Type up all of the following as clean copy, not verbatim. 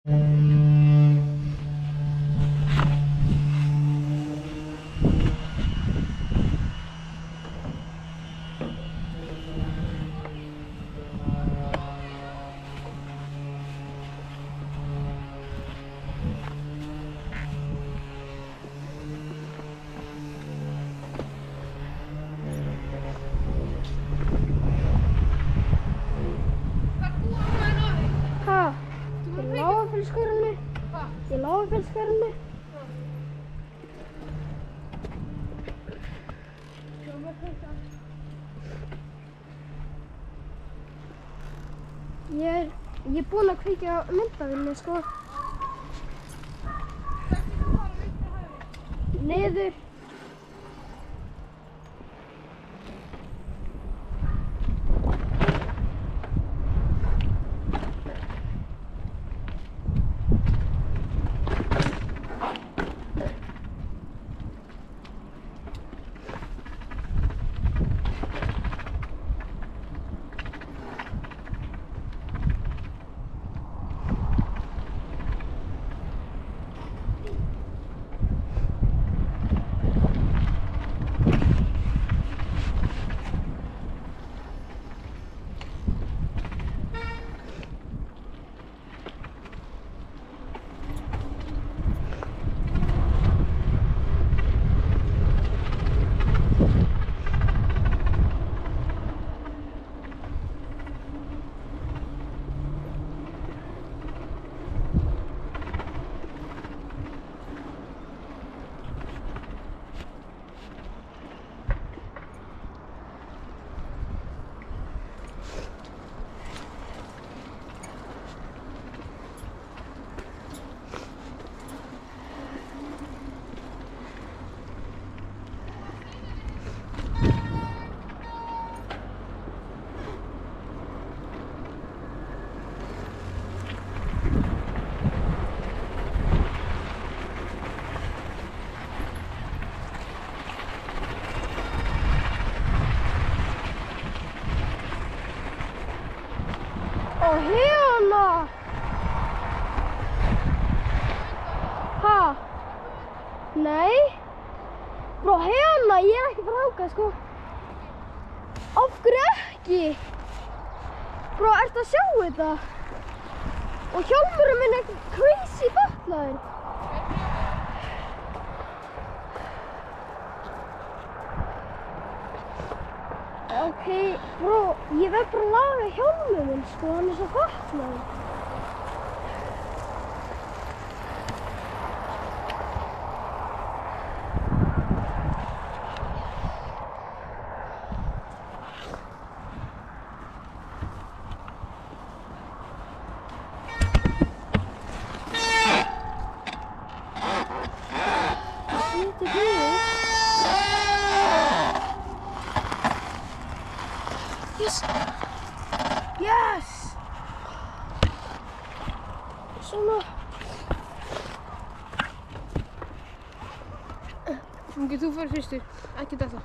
Í Lágafellshverfinu. Ég er búinn að kveikja á myndavélinni, sko. Niður. Og hérna! Ha? Nei. Frá hérna, ég er ekki frá þangað, sko. Af hverju ekki? Bro, ertu að sjá þetta? Og hjálmurinn minn er crazy fatlaður. Ok, bro, ég verð bara að laga hjálminn minn, sko, hann er svo fatlaður. Þetta er greið. Yes! Yes! Svona. Mungi, þú fyrir fyrstur. Ekki þetta.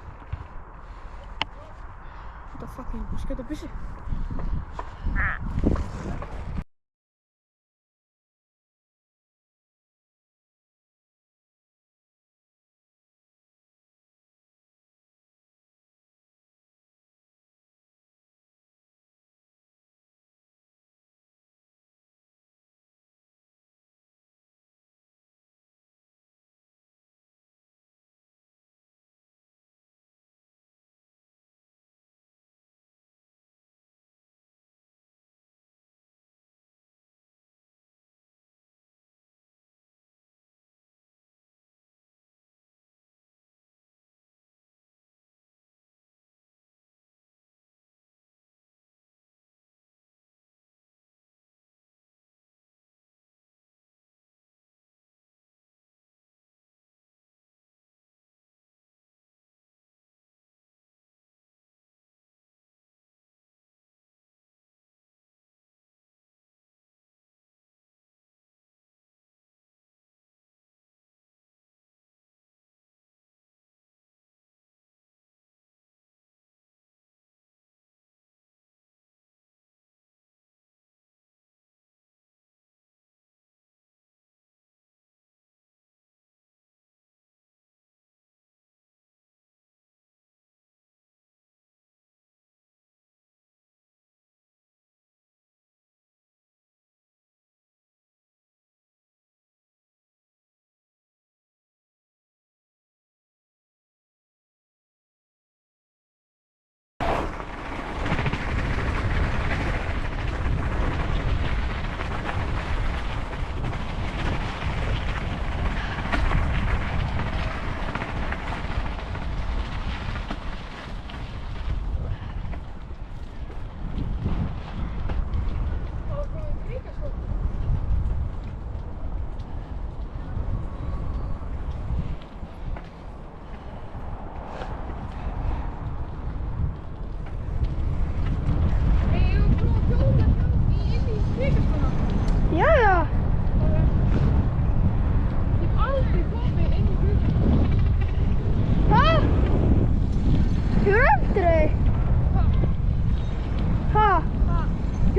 Þetta fucking skjóta byssu.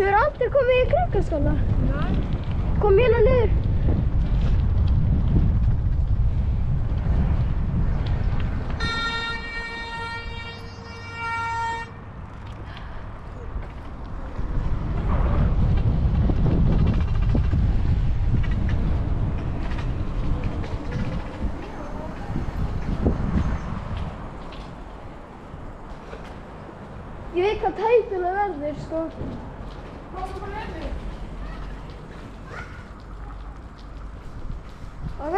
Hefur aldrei komið í Krakkaskóla? Nei. Kom hérna niður. Ég veit hvað tæpuna verður, sko. Hvað verður? Ok.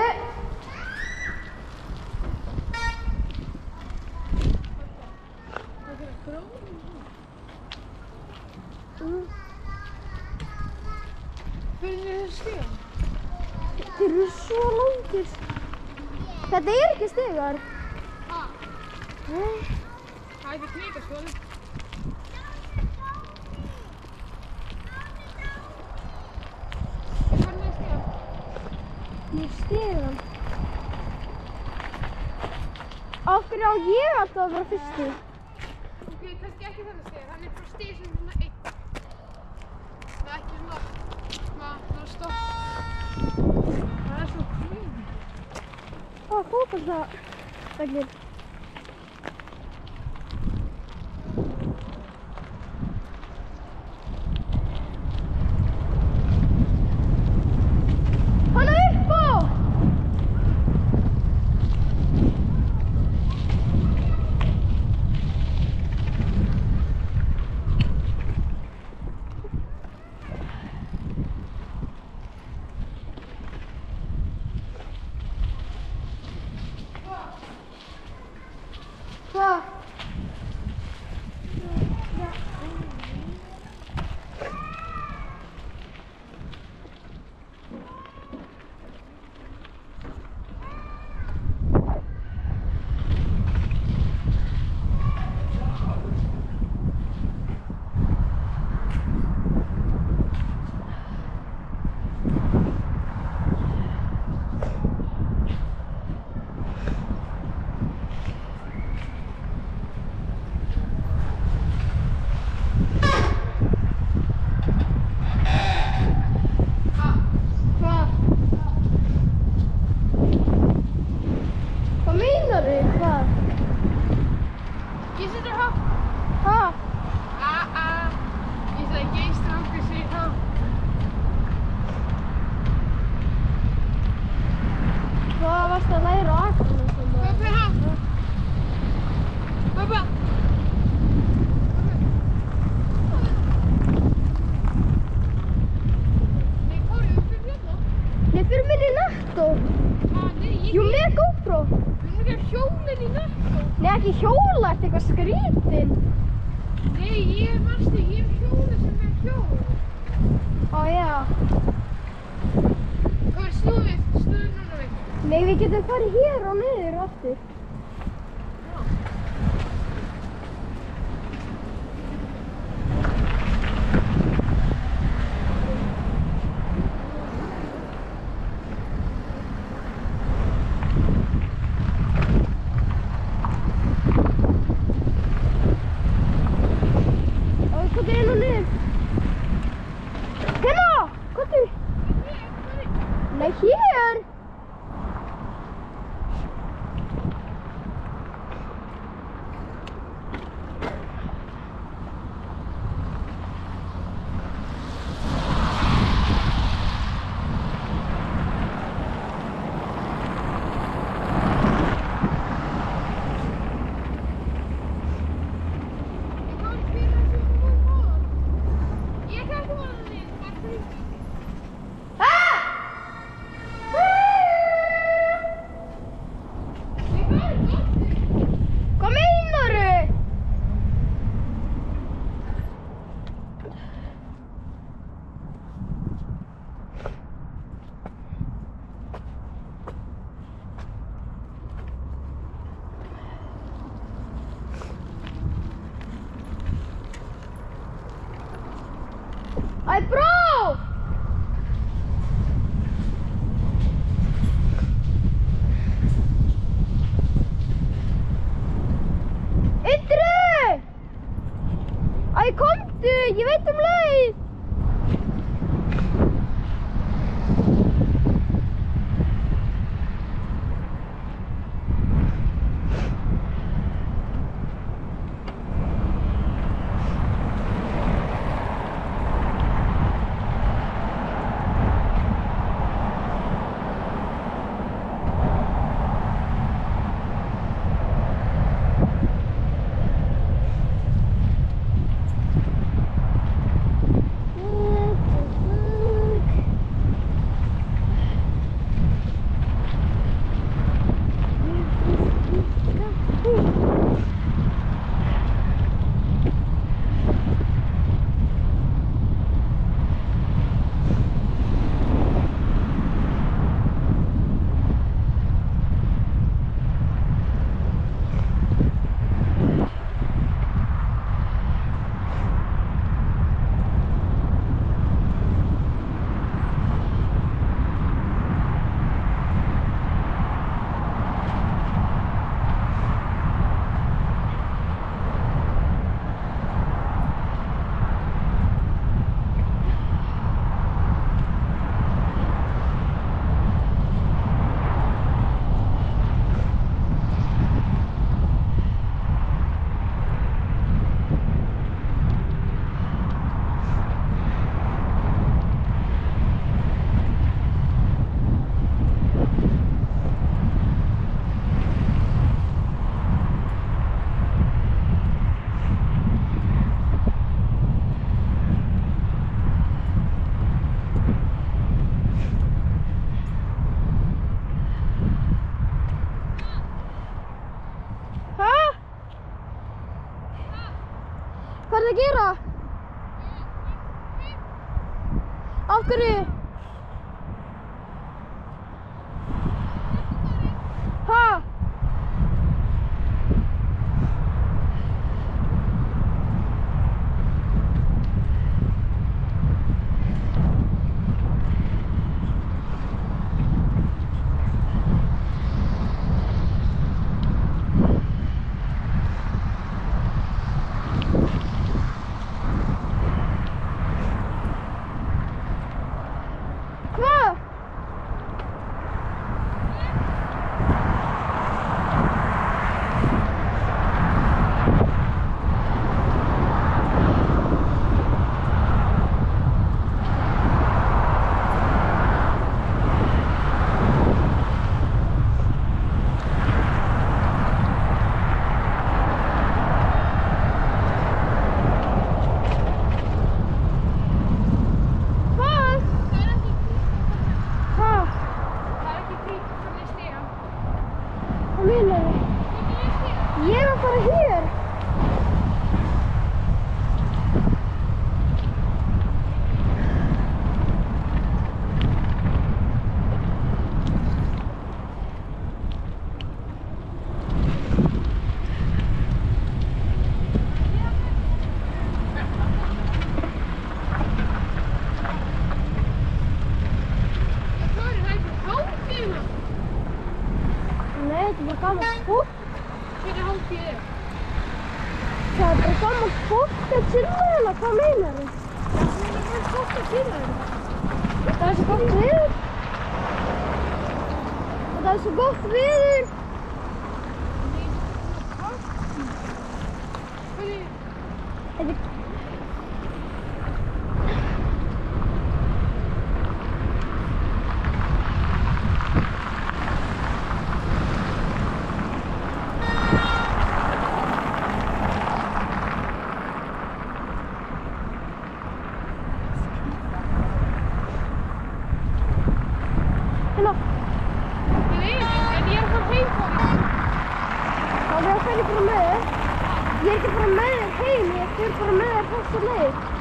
Það er gróður. Hvernig er það stiga? Þeir eru svo langir. Þetta er ekki stigar. Nei. Það er ekki knikaskóli. Hvernig er stiga? Ég stigan. Af hverju á ég alltaf að vera fyrstu? Ok, kannski ekki þennan stiga. Hann er frá stig sem svona 1. Það er ekki svona stopp. Það er svo crazy. Hvað fótboltavellir? Hanna upp á! Hvað? Hvað meinarðu? Hvað? Ég setur hátt. Ha? Ég sagði geistrangur sig hátt. Hvað varst að læra á Akranesi? Hvað fyrir hátt? Pappa. Nei, Kári, við fyrir hérna. Nei, fyrir mér í Netto. Nei, Jú, með GoPro. Við erum ekki að hjólinn í Netto. Nei, ekki hjóla, eftir eitthvað skrítinn. Nei, ég hef hjólið sem er hjól. Ó, já. Kári, snúðu núna við. Nei, við getum farið hér og niður aftur. Hvað er nú niður? Hérna! Hvað er? Nei, hér! Hvað meinarðu? Æ, bró! Ytri! Æ, komdu, ég veit leið! Af hverju? Ha? Hvað? Hvað? Ha? Það er ekki frítt fyrir stigann. Hvað meinarðu? Hvernig er stigann? Ég er að fara hér. Það er ekki hangið. Nei, þetta er bara gammalt fólk. Hvernig hangið er? Það er bara gammalt fólk að sinna hérna. Hvað meinarðu? Það er bara fólk að kýra þetta. Það er svo gott viður. Og það er svo gott viður. Hvernig? Þetta er... Hérna, Ég veit ekki, en ég er að fara heim frá því. þá er ég að fara bara með þér. Ég er ekki bara með þér heim, ég er bara með þér þessa leið.